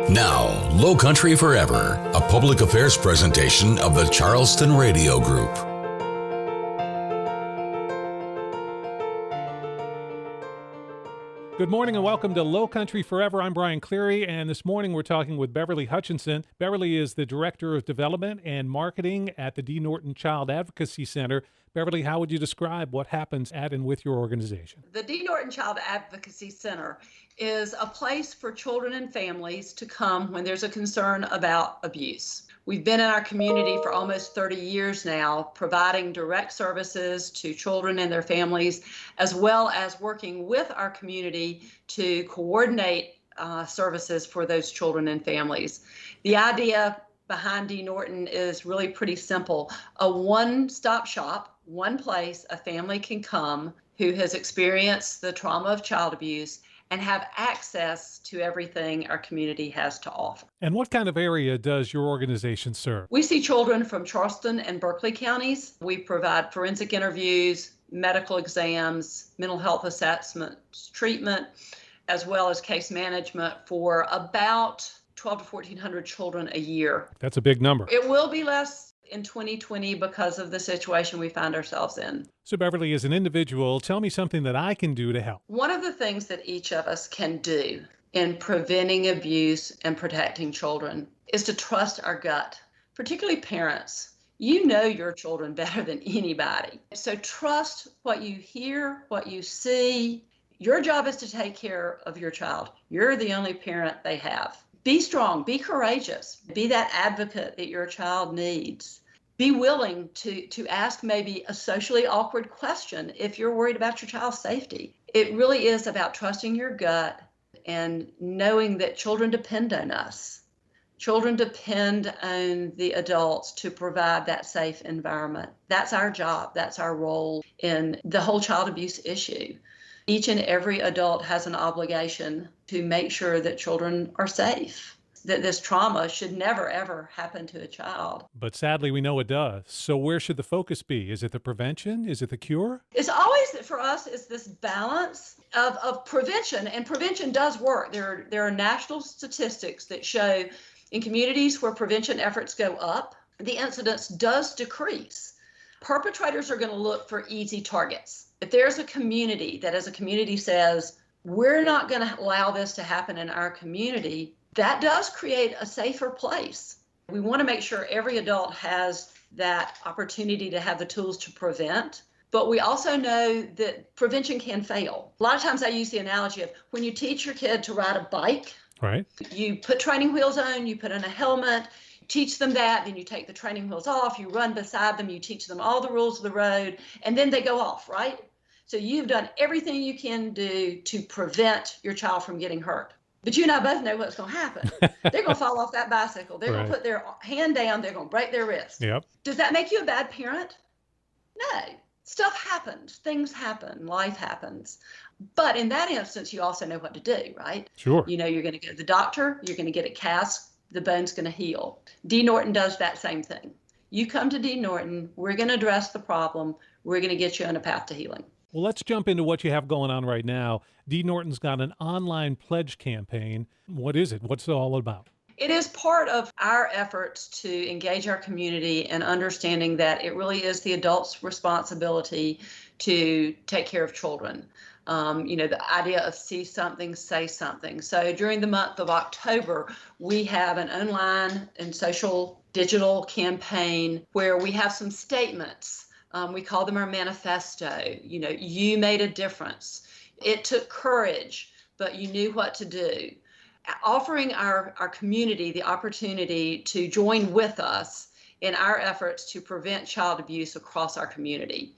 Now, Lowcountry Forever, a public affairs presentation of the Charleston Radio Group. Good morning and welcome to Lowcountry Forever. I'm Brian Cleary, and this morning we're talking with Beverly Hutchinson. Beverly is the Director of Development and Marketing at the Dee Norton Child Advocacy Center. Beverly, how would you describe what happens at and with your organization? The Dee Norton Child Advocacy Center is a place for children and families to come when there's a concern about abuse. We've been in our community for almost 30 years now, providing direct services to children and their families, as well as working with our community to coordinate services for those children and families. The idea behind Dee Norton is really pretty simple. A one-stop shop, one place a family can come who has experienced the trauma of child abuse and have access to everything our community has to offer. And what kind of area does your organization serve? We see children from Charleston and Berkeley counties. We provide forensic interviews, medical exams, mental health assessments, treatment, as well as case management for about 1,200 to 1,400 children a year. That's a big number. It will be less in 2020 because of the situation we find ourselves in. So Beverly, as an individual, tell me something that I can do to help. One of the things that each of us can do in preventing abuse and protecting children is to trust our gut, particularly parents. You know your children better than anybody. So trust what you hear, what you see. Your job is to take care of your child. You're the only parent they have. Be strong, be courageous, be that advocate that your child needs. Be willing to ask maybe a socially awkward question if you're worried about your child's safety. It really is about trusting your gut and knowing that children depend on us. Children depend on the adults to provide that safe environment. That's our job. That's our role in the whole child abuse issue. Each and every adult has an obligation to make sure that children are safe, that this trauma should never, ever happen to a child. But sadly, we know it does. So where should the focus be? Is it the prevention? Is it the cure? It's always, for us, is this balance of prevention, and prevention does work. There are national statistics that show in communities where prevention efforts go up, the incidence does decrease. Perpetrators are going to look for easy targets. If there's a community that as a community says, we're not going to allow this to happen in our community, that does create a safer place. We want to make sure every adult has that opportunity to have the tools to prevent, but we also know that prevention can fail. A lot of times I use the analogy of when you teach your kid to ride a bike, right? You put training wheels on, you put on a helmet, teach them that, then you take the training wheels off, you run beside them, you teach them all the rules of the road, and then they go off, right? So you've done everything you can do to prevent your child from getting hurt. But you and I both know what's going to happen. They're going to fall off that bicycle. They're going to put their hand down. They're going to break their wrist. Yep. Does that make you a bad parent? No. Stuff happens. Things happen. Life happens. But in that instance, you also know what to do, right? Sure. You know you're going to go to the doctor. You're going to get a cast. The bone's going to heal. Dee Norton does that same thing. You come to Dee Norton. We're going to address the problem. We're going to get you on a path to healing. Well, let's jump into what you have going on right now. Dee Norton's got an online pledge campaign. What is it? What's it all about? It is part of our efforts to engage our community and understanding that it really is the adult's responsibility to take care of children. The idea of see something, say something. So during the month of October, we have an online and social digital campaign where we have some statements. We call them our manifesto. You made a difference. It took courage, but you knew what to do. Offering our community the opportunity to join with us in our efforts to prevent child abuse across our community.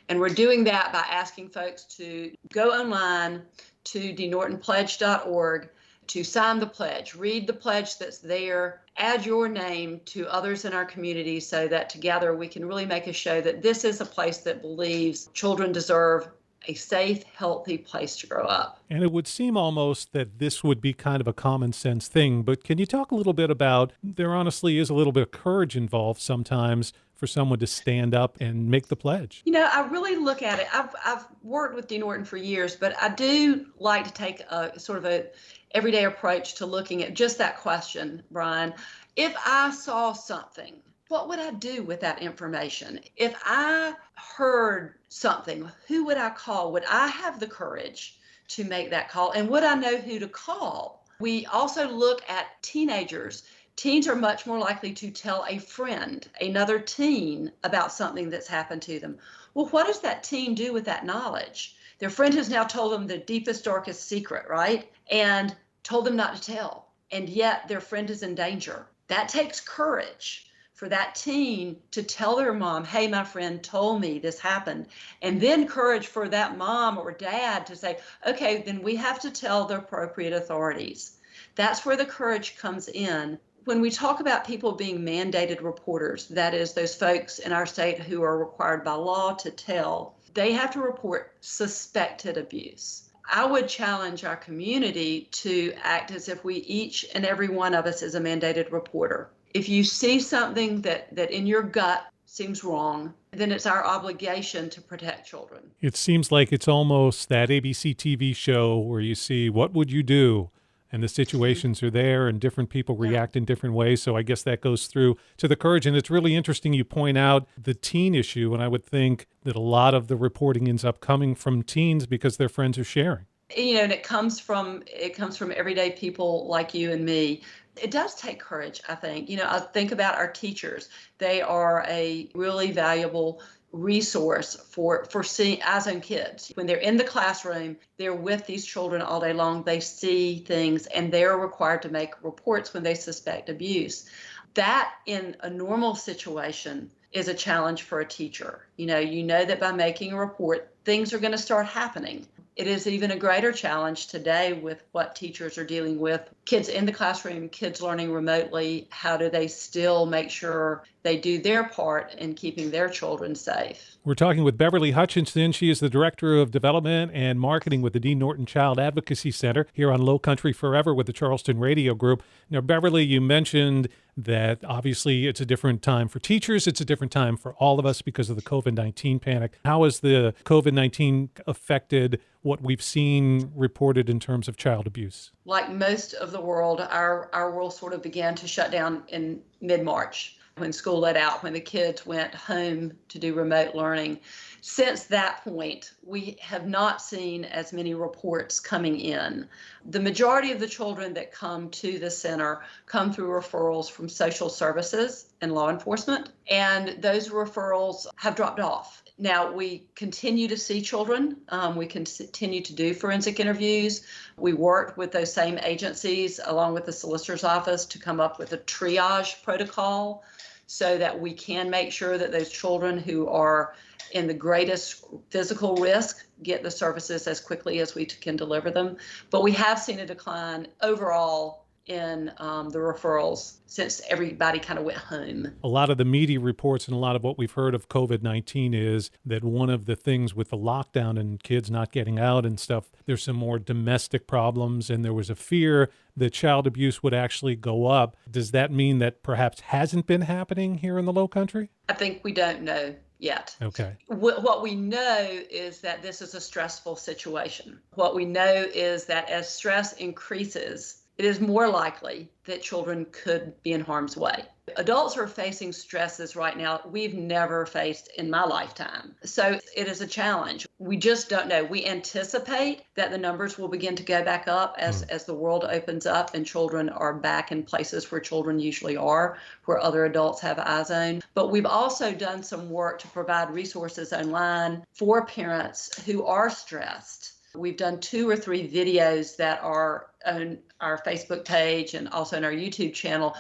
And we're doing that by asking folks to go online to deenortonpledge.org to sign the pledge, read the pledge that's there, add your name to others in our community so that together we can really make a show that this is a place that believes children deserve a safe, healthy place to grow up. And it would seem almost that this would be kind of a common sense thing, but can you talk a little bit about, there honestly is a little bit of courage involved sometimes for someone to stand up and make the pledge? I really look at it. I've worked with Dee Norton for years, but I do like to take a sort of everyday approach to looking at just that question, Brian. If I saw something, what would I do with that information? If I heard something, who would I call? Would I have the courage to make that call? And would I know who to call? We also look at teenagers. Teens are much more likely to tell a friend, another teen, about something that's happened to them. Well, what does that teen do with that knowledge? Their friend has now told them the deepest, darkest secret, right? And told them not to tell. And yet their friend is in danger. That takes courage for that teen to tell their mom, hey, my friend told me this happened. And then courage for that mom or dad to say, okay, then we have to tell the appropriate authorities. That's where the courage comes in. When we talk about people being mandated reporters, that is those folks in our state who are required by law to tell, they have to report suspected abuse. I would challenge our community to act as if we each and every one of us is a mandated reporter. If you see something that in your gut seems wrong, then it's our obligation to protect children. It seems like it's almost that ABC TV show where you see, what would you do? And the situations are there and different people react in different ways. So I guess that goes through to the courage. And it's really interesting you point out the teen issue. And I would think that a lot of the reporting ends up coming from teens because their friends are sharing. You know, and it comes from everyday people like you and me. It does take courage, I think. You know, I think about our teachers. They are a really valuable resource for seeing eyes on kids. When they're in the classroom, they're with these children all day long. They see things and they're required to make reports when they suspect abuse. That in a normal situation is a challenge for a teacher. You know that by making a report, things are going to start happening. It is even a greater challenge today with what teachers are dealing with. Kids in the classroom, kids learning remotely. How do they still make sure they do their part in keeping their children safe? We're talking with Beverly Hutchinson. She is the Director of Development and Marketing with the Dee Norton Child Advocacy Center here on Lowcountry Forever with the Charleston Radio Group. Now, Beverly, you mentioned that obviously it's a different time for teachers. It's a different time for all of us because of the COVID-19 panic. How has the COVID-19 affected what we've seen reported in terms of child abuse? Like most of the world, our world sort of began to shut down in mid-March when school let out, when the kids went home to do remote learning. Since that point, we have not seen as many reports coming in. The majority of the children that come to the center come through referrals from social services and law enforcement, and those referrals have dropped off. Now, we continue to see children. We continue to do forensic interviews. We worked with those same agencies along with the solicitor's office to come up with a triage protocol so that we can make sure that those children who are in the greatest physical risk get the services as quickly as we can deliver them. But we have seen a decline overall in the referrals since everybody kind of went home. A lot of the media reports and a lot of what we've heard of COVID-19 is that one of the things with the lockdown and kids not getting out and stuff, there's some more domestic problems, and there was a fear that child abuse would actually go up. Does that mean that perhaps hasn't been happening here in the Lowcountry? I think we don't know yet. Okay. What we know is that this is a stressful situation. What we know is that as stress increases, it is more likely that children could be in harm's way. Adults are facing stresses right now we've never faced in my lifetime. So it is a challenge. We just don't know. We anticipate that the numbers will begin to go back up as the world opens up and children are back in places where children usually are, where other adults have eyes on. But we've also done some work to provide resources online for parents who are stressed. We've done 2 or 3 videos that are on our Facebook page and also on our YouTube channel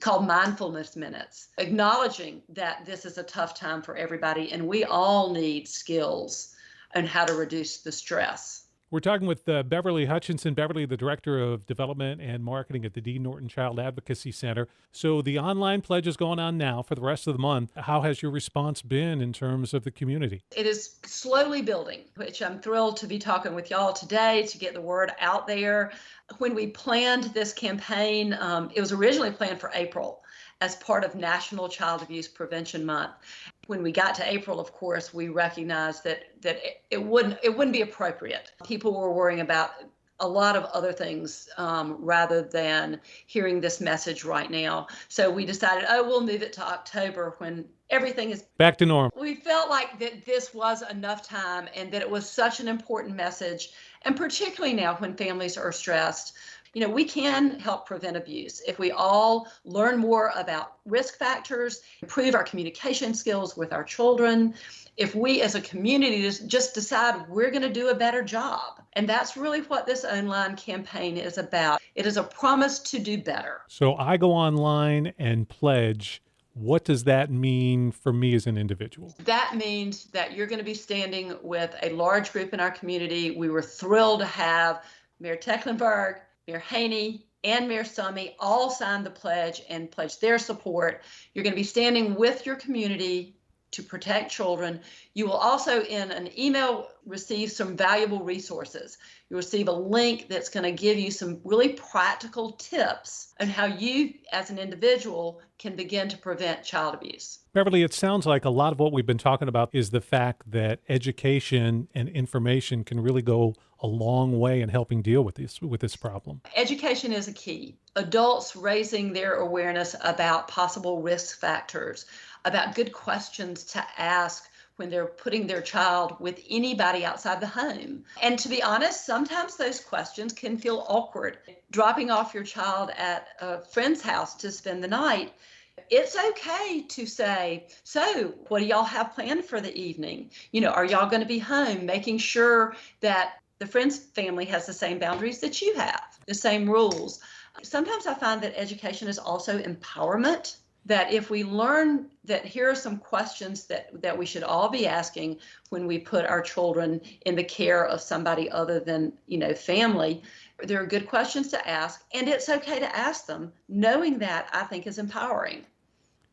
called Mindfulness Minutes, acknowledging that this is a tough time for everybody and we all need skills on how to reduce the stress. We're talking with Beverly Hutchinson. Beverly, the Director of Development and Marketing at the Dee Norton Child Advocacy Center. So the online pledge is going on now for the rest of the month. How has your response been in terms of the community? It is slowly building, which I'm thrilled to be talking with y'all today to get the word out there. When we planned this campaign, it was originally planned for April as part of National Child Abuse Prevention Month. When we got to April, of course, we recognized that it wouldn't be appropriate. People were worrying about a lot of other things rather than hearing this message right now. So we decided, we'll move it to October when everything is back to normal. We felt like that this was enough time and that it was such an important message. And particularly now when families are stressed, we can help prevent abuse if we all learn more about risk factors, improve our communication skills with our children, if we as a community just decide we're going to do a better job. And that's really what this online campaign is about. It is a promise to do better. So I go online and pledge. What does that mean for me as an individual? That means that you're going to be standing with a large group in our community. We were thrilled to have Mayor Tecklenburg, Mayor Haney, and Mayor Summey all sign the pledge and pledge their support. You're going to be standing with your community to protect children. You will also, in an email, receive some valuable resources. You'll receive a link that's going to give you some really practical tips on how you, as an individual, can begin to prevent child abuse. Beverly, it sounds like a lot of what we've been talking about is the fact that education and information can really go a long way in helping deal with this problem. Education is a key. Adults raising their awareness about possible risk factors, about good questions to ask when they're putting their child with anybody outside the home. And to be honest, sometimes those questions can feel awkward. Dropping off your child at a friend's house to spend the night, it's okay to say, so what do y'all have planned for the evening? Are y'all going to be home? Making sure that the friend's family has the same boundaries that you have, the same rules. Sometimes I find that education is also empowerment, that if we learn that here are some questions that we should all be asking when we put our children in the care of somebody other than, family, there are good questions to ask, and it's okay to ask them. Knowing that, I think, is empowering.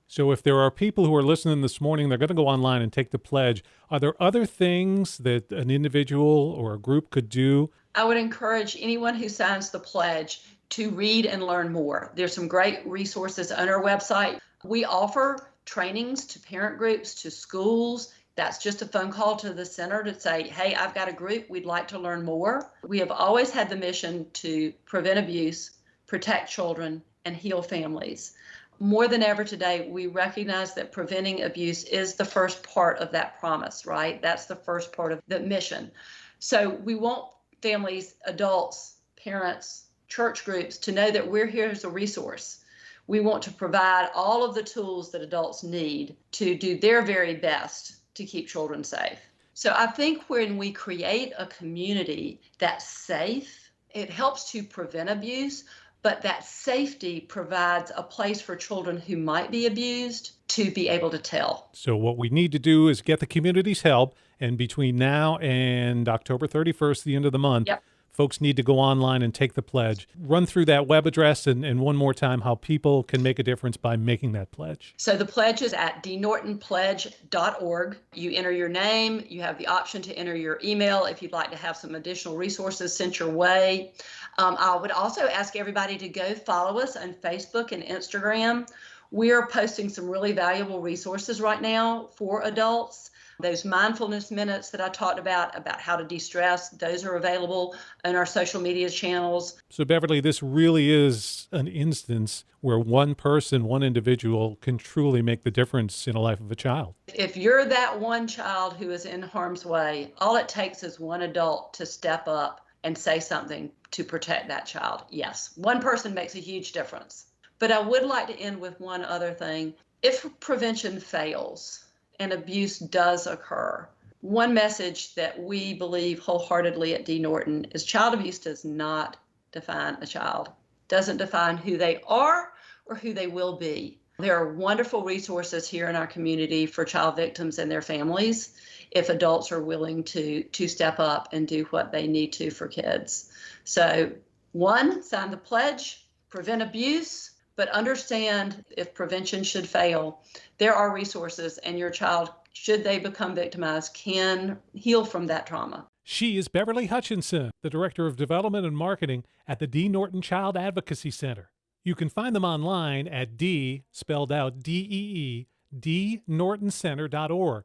So if there are people who are listening this morning, they're going to go online and take the pledge. Are there other things that an individual or a group could do? I would encourage anyone who signs the pledge to read and learn more. There's some great resources on our website. We offer trainings to parent groups, to schools. That's just a phone call to the center to say, hey, I've got a group, we'd like to learn more. We have always had the mission to prevent abuse, protect children, and heal families. More than ever today, we recognize that preventing abuse is the first part of that promise, right? That's the first part of the mission. So we want families, adults, parents, church groups to know that we're here as a resource. We want to provide all of the tools that adults need to do their very best to keep children safe. So I think when we create a community that's safe, it helps to prevent abuse, but that safety provides a place for children who might be abused to be able to tell. So what we need to do is get the community's help, and between now and October 31st, the end of the month, Yep. Folks need to go online and take the pledge. Run through that web address and one more time how people can make a difference by making that pledge. So the pledge is at deenortonpledge.org. You enter your name. You have the option to enter your email if you'd like to have some additional resources sent your way. I would also ask everybody to go follow us on Facebook and Instagram. We are posting some really valuable resources right now for adults. Those mindfulness minutes that I talked about how to de-stress, those are available on our social media channels. So Beverly, this really is an instance where one person, one individual can truly make the difference in the life of a child. If you're that one child who is in harm's way, all it takes is one adult to step up and say something to protect that child. Yes, one person makes a huge difference. But I would like to end with one other thing. If prevention fails, and abuse does occur, one message that we believe wholeheartedly at Dee Norton is child abuse does not define a child, doesn't define who they are or who they will be. There are wonderful resources here in our community for child victims and their families if adults are willing to step up and do what they need to for kids. So, one, sign the pledge, prevent abuse, but understand if prevention should fail, there are resources, and your child, should they become victimized, can heal from that trauma. She is Beverly Hutchinson, the Director of Development and Marketing at the Dee Norton Child Advocacy Center. You can find them online at D, spelled out D-E-E, DeeNortonCenter.org.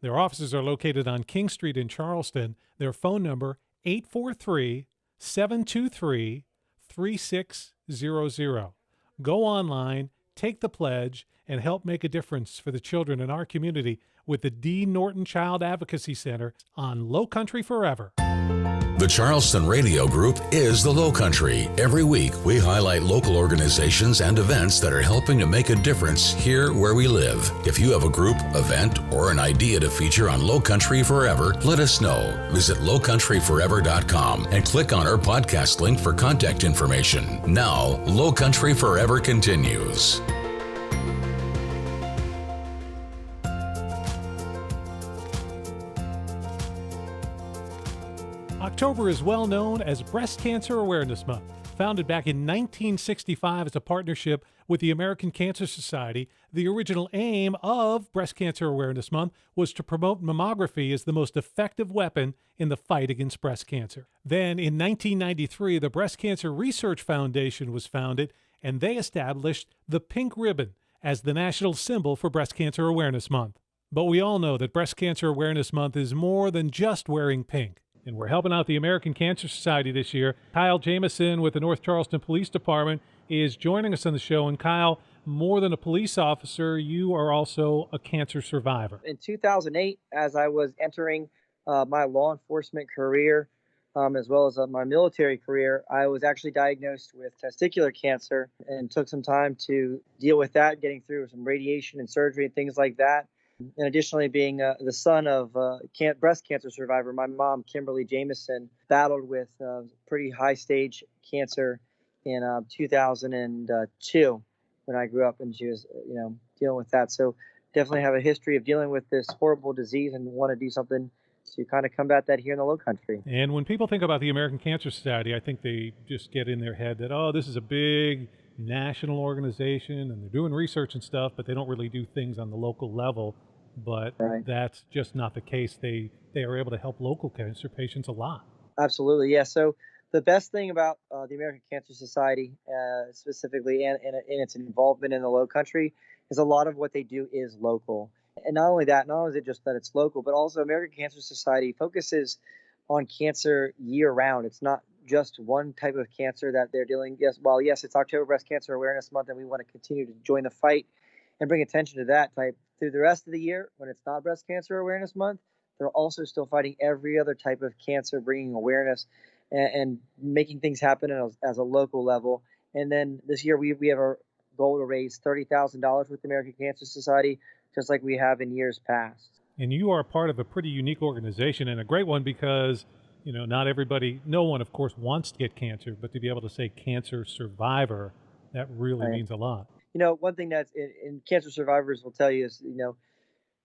Their offices are located on King Street in Charleston. Their phone number, 843 723-3600. Go online, take the pledge, and help make a difference for the children in our community with the Dee Norton Child Advocacy Center on Lowcountry Forever. The Charleston Radio Group is the Lowcountry. Every week, we highlight local organizations and events that are helping to make a difference here where we live. If you have a group, event, or an idea to feature on Lowcountry Forever, let us know. Visit lowcountryforever.com and click on our podcast link for contact information. Now, Lowcountry Forever continues. October is well known as Breast Cancer Awareness Month. Founded back in 1965 as a partnership with the American Cancer Society, the original aim of Breast Cancer Awareness Month was to promote mammography as the most effective weapon in the fight against breast cancer. Then in 1993, the Breast Cancer Research Foundation was founded, and they established the pink ribbon as the national symbol for Breast Cancer Awareness Month. But we all know that Breast Cancer Awareness Month is more than just wearing pink. And we're helping out the American Cancer Society this year. Kyle Jamison with the North Charleston Police Department is joining us on the show. And Kyle, more than a police officer, you are also a cancer survivor. In 2008, as I was entering my law enforcement career, as well as my military career, I was actually diagnosed with testicular cancer and took some time to deal with that, getting through some radiation and surgery and things like that. And additionally, being the son of a breast cancer survivor, my mom, Kimberly Jamison, battled with pretty high stage cancer in 2002 when I grew up, and she was, dealing with that. So definitely have a history of dealing with this horrible disease and want to do something to kind of combat that here in the Lowcountry. And when people think about the American Cancer Society, I think they just get in their head that, oh, this is a big national organization and they're doing research and stuff, but they don't really do things on the local level. But That's just not the case. They are able to help local cancer patients a lot. Absolutely, yeah. So the best thing about the American Cancer Society specifically and its involvement in the Lowcountry is a lot of what they do is local. And not only is it just that it's local, but also American Cancer Society focuses on cancer year round. It's not just one type of cancer that they're dealing. Yes, it's October Breast Cancer Awareness Month, and we want to continue to join the fight and bring attention to that type through the rest of the year. When it's not Breast Cancer Awareness Month, they're also still fighting every other type of cancer, bringing awareness and making things happen as a local level. And then this year we have a goal to raise $30,000 with the American Cancer Society, just like we have in years past. And you are part of a pretty unique organization, and a great one because, no one, of course, wants to get cancer, but to be able to say cancer survivor, that really means a lot. One thing that's in cancer survivors will tell you is,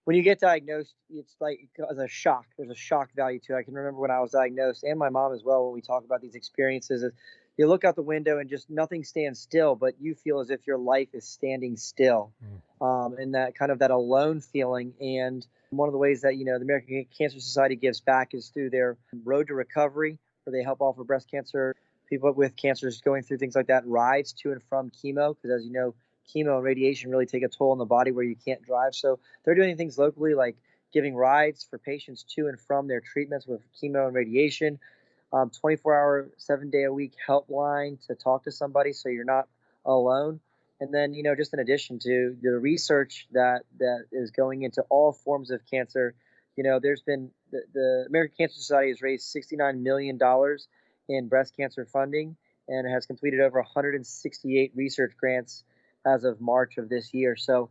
when you get diagnosed, it's like as a shock. There's a shock value to it. I can remember when I was diagnosed, and my mom as well, when we talk about these experiences, is you look out the window and just nothing stands still, but you feel as if your life is standing still. And that kind of that alone feeling. And one of the ways that, the American Cancer Society gives back is through their Road to Recovery, where they help offer breast cancer people with cancers going through things like that, rides to and from chemo, because as you know, chemo and radiation really take a toll on the body where you can't drive. So they're doing things locally like giving rides for patients to and from their treatments with chemo and radiation, 24-hour, 7-day-a-week helpline to talk to somebody so you're not alone. And then, just in addition to the research that is going into all forms of cancer, there's been the American Cancer Society has raised $69 million in breast cancer funding and has completed over 168 research grants as of March of this year. So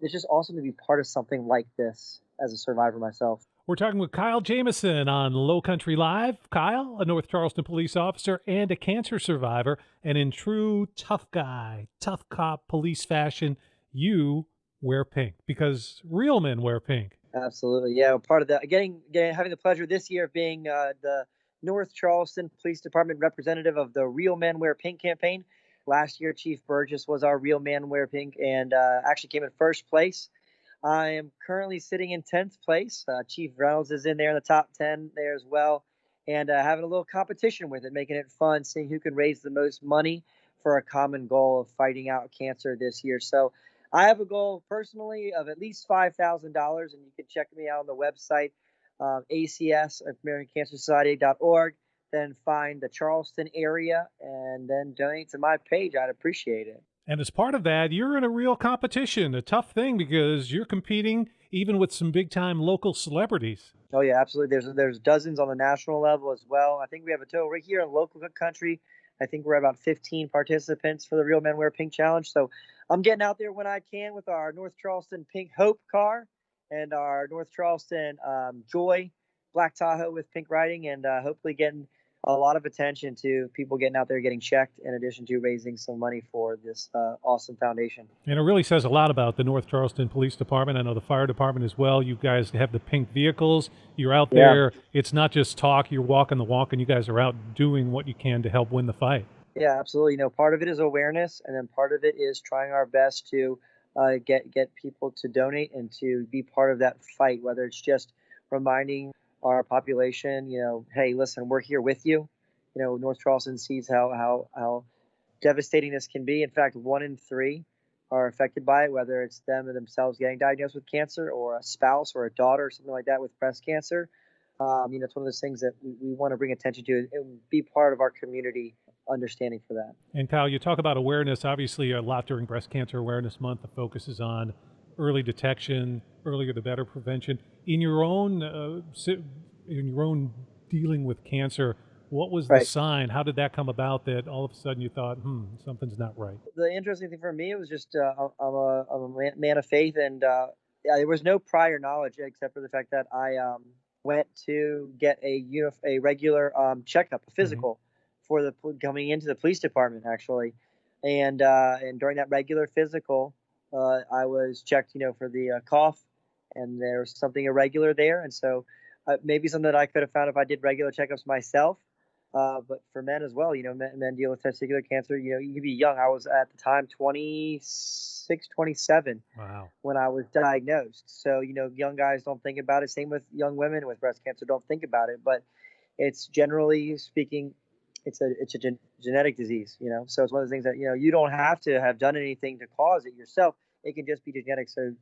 it's just awesome to be part of something like this as a survivor myself. We're talking with Kyle Jamison on Lowcountry Live. Kyle, a North Charleston police officer and a cancer survivor, and in true tough guy, tough cop police fashion, you wear pink because real men wear pink. Absolutely, yeah. Part of that, having the pleasure this year of being the North Charleston Police Department representative of the Real Men Wear Pink campaign. Last year, Chief Burgess was our Real Man Wear Pink and actually came in first place. I am currently sitting in 10th place. Chief Reynolds is in there in the top 10 there as well. And having a little competition with it, making it fun, seeing who can raise the most money for a common goal of fighting out cancer this year. So I have a goal personally of at least $5,000, and you can check me out on the website, ACS, AmericanCancerSociety.org. then find the Charleston area and then donate to my page, I'd appreciate it. And as part of that, you're in a real competition, a tough thing because you're competing even with some big time local celebrities. Oh yeah, absolutely. There's dozens on the national level as well. I think we have a total right here in Lowcountry. I think we're about 15 participants for the Real Men Wear Pink Challenge. So I'm getting out there when I can with our North Charleston Pink Hope car and our North Charleston Joy Black Tahoe with pink writing, and hopefully getting a lot of attention to people getting out there getting checked, in addition to raising some money for this awesome foundation. And it really says a lot about the North Charleston Police Department. I know the fire department as well. You guys have the pink vehicles. You're out there. It's not just talk. You're walking the walk, and you guys are out doing what you can to help win the fight. Yeah, absolutely. Part of it is awareness, and then part of it is trying our best to get people to donate and to be part of that fight, whether it's just reminding our population, hey, listen, we're here with you. North Charleston sees how devastating this can be. In fact, 1 in 3 are affected by it, whether it's them or themselves getting diagnosed with cancer, or a spouse or a daughter or something like that with breast cancer. It's one of those things that we want to bring attention to and be part of our community understanding for that. And Kyle, you talk about awareness, obviously a lot during Breast Cancer Awareness Month. The focus is on early detection, earlier the better prevention. In your own dealing with cancer, what was the sign? How did that come about that all of a sudden you thought, something's not right? The interesting thing for me, it was just I'm a man of faith, and there was no prior knowledge except for the fact that I went to get a regular checkup, a physical, for the coming into the police department actually, and during that regular physical, I was checked, for the cough, and there was something irregular there. And so maybe something that I could have found if I did regular checkups myself. But for men as well, men deal with testicular cancer. You can be young. I was at the time 26, 27 when I was diagnosed. So, young guys don't think about it. Same with young women with breast cancer, don't think about it. But it's generally speaking, it's a genetic disease, So it's one of the things that, you don't have to have done anything to cause it yourself. It can just be genetic. So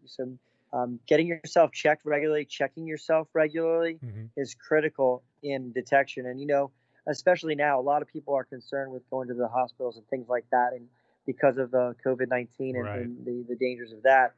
getting yourself checked regularly, checking yourself regularly is critical in detection. And, especially now, a lot of people are concerned with going to the hospitals and things like that. And because of COVID-19 and the dangers of that,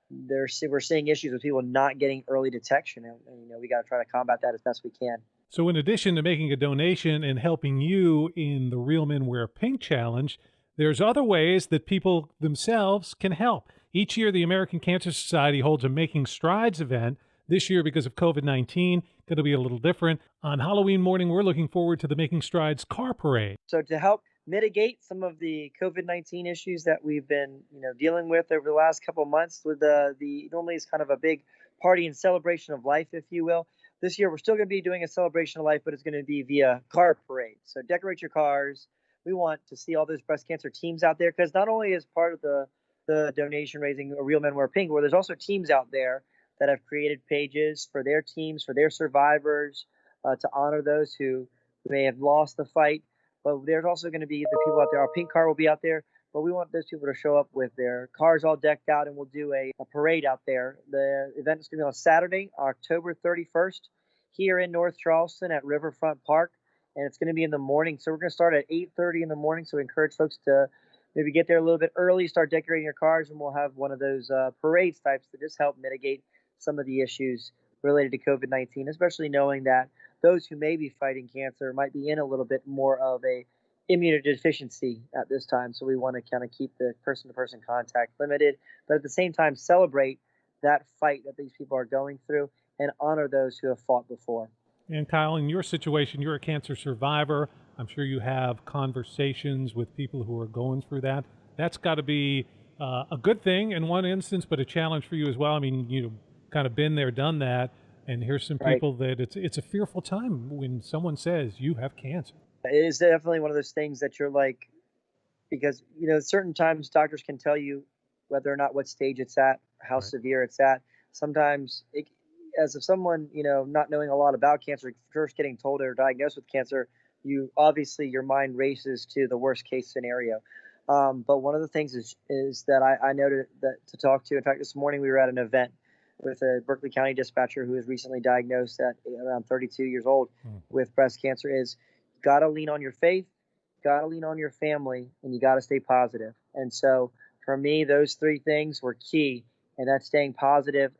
we're seeing issues with people not getting early detection. And we got to try to combat that as best we can. So in addition to making a donation and helping you in the Real Men Wear Pink Challenge, there's other ways that people themselves can help. Each year, the American Cancer Society holds a Making Strides event. This year, because of COVID-19, going to be a little different. On Halloween morning, we're looking forward to the Making Strides Car Parade. So to help mitigate some of the COVID-19 issues that we've been, dealing with over the last couple of months, with the normally is kind of a big party and celebration of life, if you will. This year, we're still going to be doing a celebration of life, but it's going to be via car parade. So decorate your cars. We want to see all those breast cancer teams out there, because not only is part of the donation raising a Real Men Wear Pink, where there's also teams out there that have created pages for their teams, for their survivors, to honor those who may have lost the fight. But there's also going to be the people out there. Our pink car will be out there, but we want those people to show up with their cars all decked out, and we'll do a parade out there. The event is going to be on Saturday, October 31st, here in North Charleston at Riverfront Park, and it's going to be in the morning. So we're going to start at 8:30 in the morning, so we encourage folks to maybe get there a little bit early, start decorating your cars, and we'll have one of those parade types to just help mitigate some of the issues related to COVID-19, especially knowing that those who may be fighting cancer might be in a little bit more of a immunodeficiency at this time. So we want to kind of keep the person-to-person contact limited, but at the same time celebrate that fight that these people are going through and honor those who have fought before. And Kyle, in your situation, you're a cancer survivor. I'm sure you have conversations with people who are going through that. That's got to be a good thing in one instance, but a challenge for you as well. I mean, you've kind of been there, done that, and here's some people that it's a fearful time when someone says you have cancer. It is definitely one of those things that you're like, because, certain times doctors can tell you whether or not what stage it's at, how severe it's at. Sometimes as if someone, not knowing a lot about cancer, first getting told or diagnosed with cancer, your mind races to the worst case scenario. But one of the things is that I noted that to talk to. In fact, this morning we were at an event with a Berkeley County dispatcher who was recently diagnosed at around 32 years old with breast cancer. Is got to lean on your faith, got to lean on your family, and you got to stay positive. And so for me, those three things were key, and that's staying positive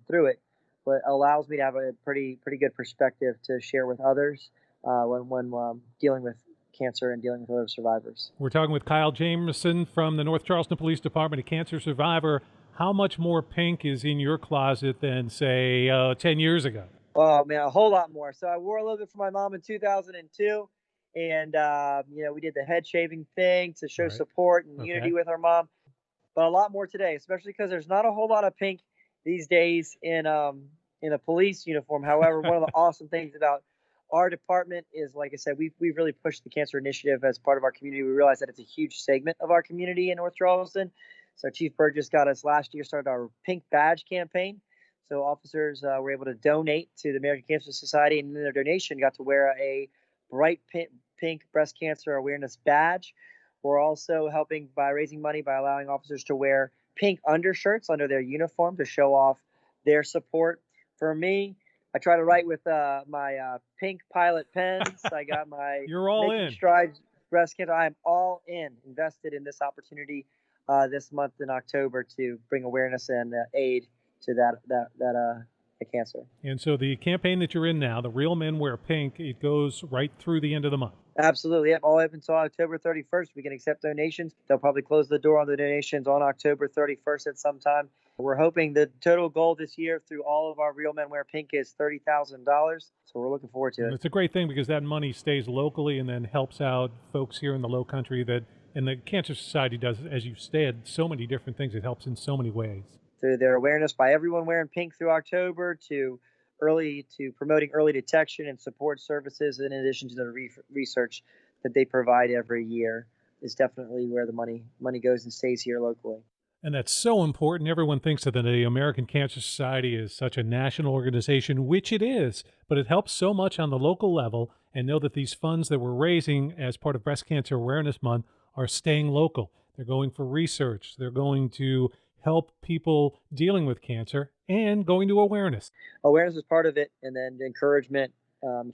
through it, but allows me to have a pretty good perspective to share with others when dealing with cancer and dealing with other survivors. We're talking with Kyle Jamison from the North Charleston Police Department, a cancer survivor. How much more pink is in your closet than, say, 10 years ago? Oh, man, a whole lot more. So I wore a little bit for my mom in 2002, and, we did the head shaving thing to show support and unity with our mom. But a lot more today, especially because there's not a whole lot of pink these days in a police uniform. However, one of the awesome things about our department is, like I said, we've really pushed the cancer initiative as part of our community. We realize that it's a huge segment of our community in North Charleston. So Chief Burgess got us last year, started our pink badge campaign. So officers were able to donate to the American Cancer Society, and in their donation got to wear a bright pink breast cancer awareness badge. We're also helping by raising money by allowing officers to wear pink undershirts under their uniform to show off their support. For me, I try to write with my pink pilot pens. I got my You're all in. Strides breast cancer. I am all in, invested in this opportunity this month in October to bring awareness and aid to that cancer. And so the campaign that you're in now, the Real Men Wear Pink, it goes right through the end of the month. Absolutely. All up until October 31st. We can accept donations. They'll probably close the door on the donations on October 31st at some time. We're hoping the total goal this year through all of our Real Men Wear Pink is $30,000. So we're looking forward to it. It's a great thing because that money stays locally and then helps out folks here in the Lowcountry and the Cancer Society does, as you said, so many different things. It helps in so many ways. Through their awareness by everyone wearing pink through October to promoting early detection and support services, in addition to the research that they provide every year, is definitely where the money goes and stays here locally. And that's so important. Everyone thinks that the American Cancer Society is such a national organization, which it is, but it helps so much on the local level, and know that these funds that we're raising as part of Breast Cancer Awareness Month are staying local. They're going for research. They're going to help people dealing with cancer and going to awareness. Awareness is part of it, and then the encouragement,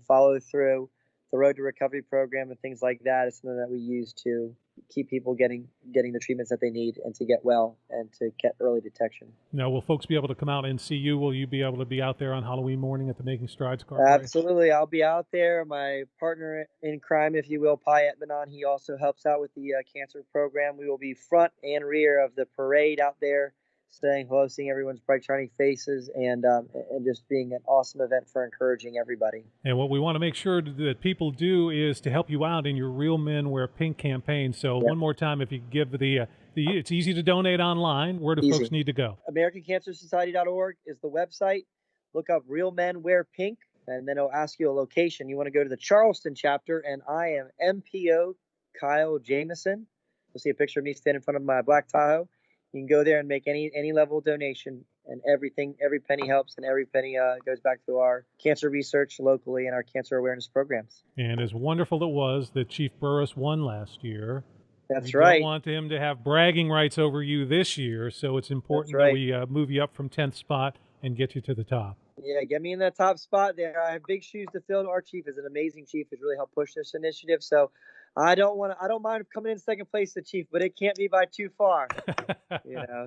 follow through, the Road to Recovery program and things like that is something that we use to keep people getting the treatments that they need and to get well and to get early detection. Now, will folks be able to come out and see you? Will you be able to be out there on Halloween morning at the Making Strides Car Parade? Absolutely. I'll be out there. My partner in crime, if you will, Pi Etmanon, he also helps out with the cancer program. We will be front and rear of the parade out there, saying hello, seeing everyone's bright, shining faces, and just being an awesome event for encouraging everybody. And what we want to make sure that people do is to help you out in your Real Men Wear Pink campaign. So One more time, if you give it's easy to donate online. Where do folks need to go? AmericanCancerSociety.org is the website. Look up Real Men Wear Pink, and then it'll ask you a location. You want to go to the Charleston chapter, and I am MPO Kyle Jamison. You'll see a picture of me standing in front of my black Tahoe. You can go there and make any level of donation, and every penny helps, and every penny goes back to our cancer research locally and our cancer awareness programs. And as wonderful it was that Chief Burris won last year, That's we right. don't want him to have bragging rights over you this year, so it's important that we move you up from 10th spot and get you to the top. Yeah, get me in that top spot there. I have big shoes to fill. Our chief is an amazing chief who's really helped push this initiative. So I don't mind coming in second place to chief, but it can't be by too far.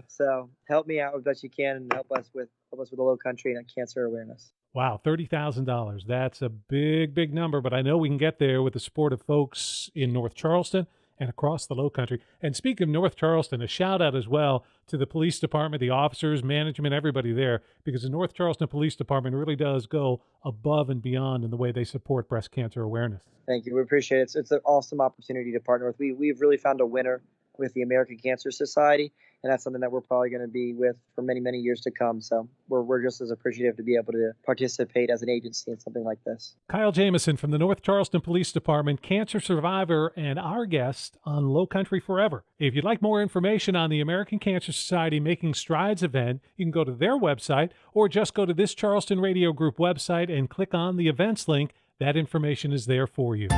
So help me out as best you can and help us with the Lowcountry and cancer awareness. Wow, $30,000. That's a big, big number, but I know we can get there with the support of folks in North Charleston and across the Lowcountry. And speaking of North Charleston, a shout out as well to the police department, the officers, management, everybody there, because the North Charleston Police Department really does go above and beyond in the way they support breast cancer awareness. Thank you. We appreciate it. It's an awesome opportunity to partner with. We've really found a winner with the American Cancer Society, and that's something that we're probably going to be with for many, many years to come. So we're just as appreciative to be able to participate as an agency in something like this. Kyle Jamison from the North Charleston Police Department, cancer survivor, and our guest on Lowcountry Forever. If you'd like more information on the American Cancer Society Making Strides event, you can go to their website or just go to this Charleston Radio Group website and click on the events link. That information is there for you.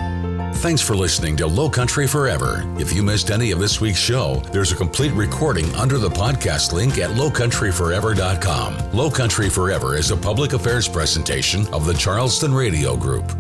Thanks for listening to Lowcountry Forever. If you missed any of this week's show, there's a complete recording under the podcast link at lowcountryforever.com. Lowcountry Forever is a public affairs presentation of the Charleston Radio Group.